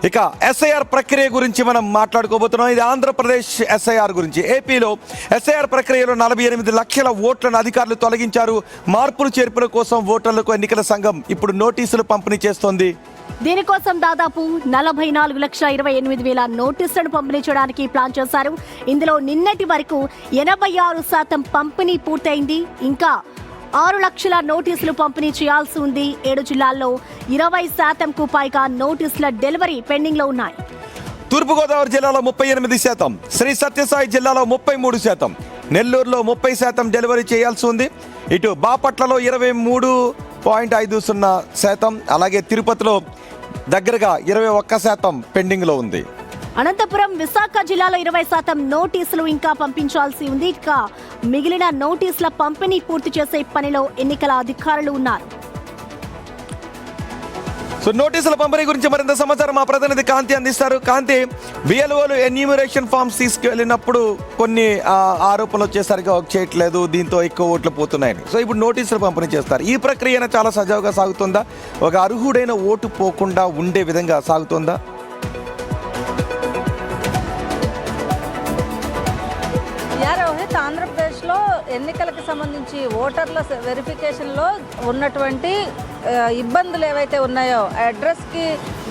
ఇక ఎస్ఐఆర్ ప్రక్రియ గురించి మనం మాట్లాడుకోబోతున్నాం. ఇది ఆంధ్రప్రదేశ్ ఎస్ఐఆర్ గురించి. ఏపీలో ఎస్ఐఆర్ ప్రక్రియలో 48 లక్షల ఓట్లను అధికారులు తొలగించారు. మార్పులు చేర్పుల కోసం ఓటర్లకు ఎన్నికల సంఘం ఇప్పుడు నోటీసులు పంపిణీ చేస్తోంది. దీనికోసం దాదాపు 44,28,000 నోటీసులను పంపిణీ చేయడానికి ప్లాన్ చేశారు. ఇందులో నిన్నటి వరకు 86% పంపిణీ పూర్తయింది. ఇంకా 6 లక్షల నోటీసులు పంపిణీ చేయాల్సి ఉంది. 7 జిల్లాల్లో 20%కు పైగా నోటీసుల డెలివరీ పెండింగ్ లో ఉన్నాయి. తూర్పుగోదావరి జిల్లాలో 38%, శ్రీ సత్యసాయి జిల్లాలో 33%, నెల్లూరులో 30% డెలివరీ చేయాల్సి ఉంది. ఇటు బాపట్లలో 23.50%, అలాగే తిరుపతిలో దగ్గరగా 21% పెండింగ్ లో ఉంది. అనంతపురం, విశాఖ జిల్లాలో 20% నోటీసులు ఇంకా పంపించాల్సి ఉంది. ఇక మిగిలిన నోటీసుల పంపిణీ పూర్తి చేసే పనిలో ఎన్నికల అధికారులు ఉన్నారు. సో నోటీసుల పంపిణీ గురించి మరింత సమాచారం మా ప్రతినిధి కాంతి అందిస్తారు. కాంతి, బిఎల్ఓలు ఎన్యూమరేషన్ ఫామ్స్ తీసుకెళ్ళినప్పుడు కొన్ని ఆరోపణలు వచ్చేసరికి చేయట్లేదు, దీంతో ఎక్కువ ఓట్లు పోతున్నాయని. సో ఇప్పుడు నోటీసులు పంపిణీ చేస్తారు. ఈ ప్రక్రియ చాలా సజావుగా సాగుతుందా? ఒక అర్హుడైన ఓటు పోకుండా ఉండే విధంగా సాగుతుందా? రోహిత్, ఆంధ్రప్రదేశ్లో ఎన్నికలకు సంబంధించి ఓటర్ల వెరిఫికేషన్లో ఉన్నటువంటి ఇబ్బందులు ఏవైతే ఉన్నాయో, అడ్రస్కి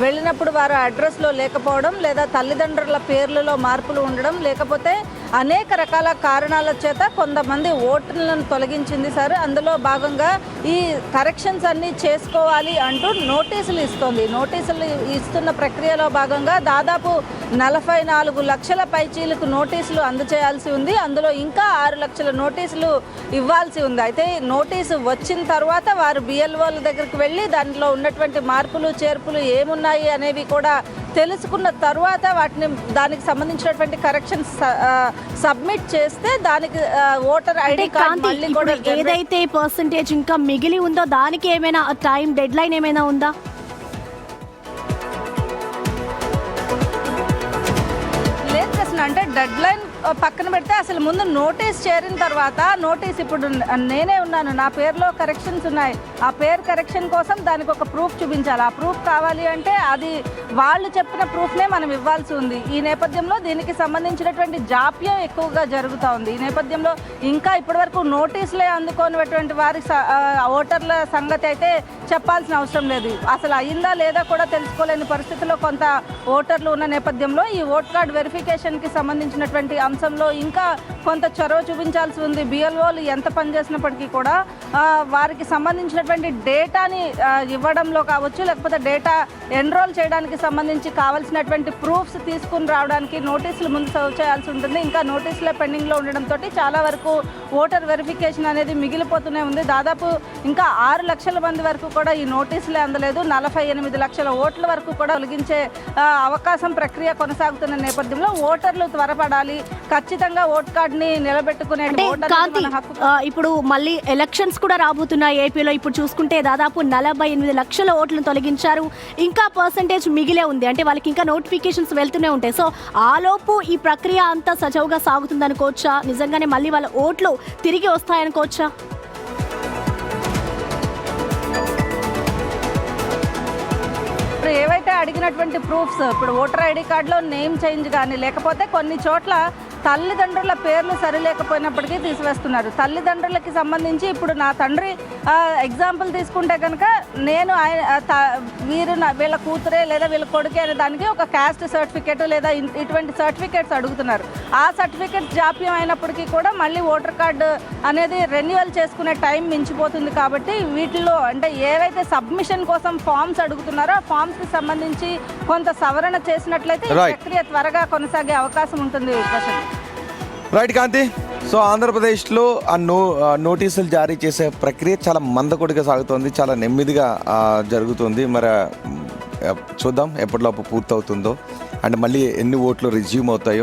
వెళ్ళినప్పుడు వారు అడ్రస్లో లేకపోవడం, లేదా తల్లిదండ్రుల పేర్లలో మార్పులు ఉండడం, లేకపోతే అనేక రకాల కారణాల చేత కొంతమంది ఓటర్లను తొలగించింది సార్. అందులో భాగంగా ఈ కరెక్షన్స్ అన్నీ చేసుకోవాలి అంటూ నోటీసులు ఇస్తోంది. నోటీసులు ఇస్తున్న ప్రక్రియలో భాగంగా దాదాపు 44 లక్షల పైచీలకు నోటీసులు అందజేయాల్సి ఉంది. అందులో ఇంకా 6 లక్షల నోటీసులు ఇవ్వాల్సి ఉంది. అయితే నోటీసు వచ్చిన తర్వాత వారు బిఎల్ఓల దగ్గరికి వెళ్ళి దాంట్లో ఉన్నటువంటి మార్పులు చేర్పులు ఏమున్నాయి అనేవి కూడా తెలుసుకున్న తర్వాత దానికి సంబంధించినటువంటి కరెక్షన్స్ సబ్మిట్ చేస్తే దానికి ఓటర్ ఐడి కార్డ్ మళ్ళీ కూడా ఏదైతే పర్సంటేజ్ ఇంకా మిగిలి ఉందో దానికి ఏమైనా టైం డెడ్ లైన్ ఏమైనా ఉందా? లేదు ప్రశ్న. అంటే డెడ్ లైన్ పక్కన పెడితే అసలు ముందు నోటీస్ చేరిన తర్వాత నోటీస్, ఇప్పుడు నేనే ఉన్నాను, నా పేరులో కరెక్షన్స్ ఉన్నాయి, ఆ పేరు కరెక్షన్ కోసం దానికి ఒక ప్రూఫ్ చూపించాలి. ఆ ప్రూఫ్ కావాలి అంటే అది వాళ్ళు చెప్పిన ప్రూఫ్నే మనం ఇవ్వాల్సి ఉంది. ఈ నేపథ్యంలో దీనికి సంబంధించినటువంటి జాప్యం ఎక్కువగా జరుగుతూ ఉంది. ఈ నేపథ్యంలో ఇంకా ఇప్పటివరకు నోటీసులే అందుకోనిటువంటి వారి ఓటర్ల సంగతి అయితే చెప్పాల్సిన అవసరం లేదు. అసలు అయిందా లేదా కూడా తెలుసుకోలేని పరిస్థితిలో కొంత ఓటర్లు ఉన్న నేపథ్యంలో ఈ ఓట్ కార్డ్ వెరిఫికేషన్కి సంబంధించినటువంటి అంశంలో ఇంకా కొంత చొరవ చూపించాల్సి ఉంది. బిఎల్ఓలు ఎంత పనిచేసినప్పటికీ కూడా వారికి సంబంధించినటువంటి డేటాని ఇవ్వడంలో కావచ్చు, లేకపోతే డేటా ఎన్రోల్ చేయడానికి సంబంధించి కావాల్సినటువంటి ప్రూఫ్స్ తీసుకుని రావడానికి నోటీసులు ముందు సర్వ్ చేయాల్సి ఉంటుంది. ఇంకా నోటీసులే పెండింగ్లో ఉండడంతో చాలా వరకు ఓటర్ వెరిఫికేషన్ అనేది మిగిలిపోతూనే ఉంది. దాదాపు ఇంకా 6 లక్షల మంది వరకు కూడా ఈ నోటీసులే అందలేదు. 48 లక్షల ఓట్ల వరకు కూడా తొలగించే అవకాశం ప్రక్రియ కొనసాగుతున్న నేపథ్యంలో ఓటర్లు త్వరపడాలి. ఖచ్చితంగా ఓట్ కార్డుని నిలబెట్టుకునే ఇప్పుడు మళ్ళీ ఎలక్షన్స్ కూడా రాబోతున్నాయి ఏపీలో. ఇప్పుడు చూసుకుంటే దాదాపు 48 లక్షల ఓట్లను తొలగించారు. ఇంకా పర్సంటేజ్ మిగిలే ఉంది. అంటే వాళ్ళకి ఇంకా నోటిఫికేషన్స్ వెళ్తూనే ఉంటాయి. సో ఆలోపు ఈ ప్రక్రియ అంతా సజావుగా సాగుతుందనుకోవచ్చా? నిజంగానే మళ్ళీ వాళ్ళ ఓట్లు తిరిగి వస్తాయనుకోవచ్చా? ఇప్పుడు ఏవైతే అడిగినటువంటి ప్రూఫ్స్, ఇప్పుడు ఓటర్ ఐడి కార్డులో నేమ్ చేంజ్ కానీ, లేకపోతే కొన్ని చోట్ల తల్లిదండ్రుల పేర్లు సరిలేకపోయినప్పటికీ తీసివేస్తున్నారు. తల్లిదండ్రులకి సంబంధించి ఇప్పుడు నా తండ్రి ఎగ్జాంపుల్ తీసుకుంటే కనుక నేను వీళ్ళ కూతురే లేదా వీళ్ళ కొడుకే అనే దానికి ఒక క్యాస్ట్ సర్టిఫికేట్ లేదా ఇటువంటి సర్టిఫికేట్స్ అడుగుతున్నారు. ఆ సర్టిఫికేట్ జాప్యం అయినప్పటికీ కూడా మళ్ళీ ఓటర్ కార్డు అనేది రెన్యువల్ చేసుకునే టైం మించిపోతుంది. కాబట్టి వీటిల్లో అంటే ఏవైతే సబ్మిషన్ కోసం ఫామ్స్ అడుగుతున్నారో ఆ ఫామ్స్కి సంబంధించి కొంత సవరణ చేసినట్లయితే ఈ ప్రక్రియ త్వరగా కొనసాగే అవకాశం ఉంటుంది. రైట్ కాంతి. సో ఆంధ్రప్రదేశ్లో నోటీసులు జారీ చేసే ప్రక్రియ చాలా మందకొడిగా సాగుతోంది, చాలా నెమ్మదిగా జరుగుతుంది. మరి చూద్దాం ఎప్పటిలోపు పూర్తవుతుందో, అండ్ మళ్ళీ ఎన్ని ఓట్లు రిజ్యూమ్ అవుతాయో.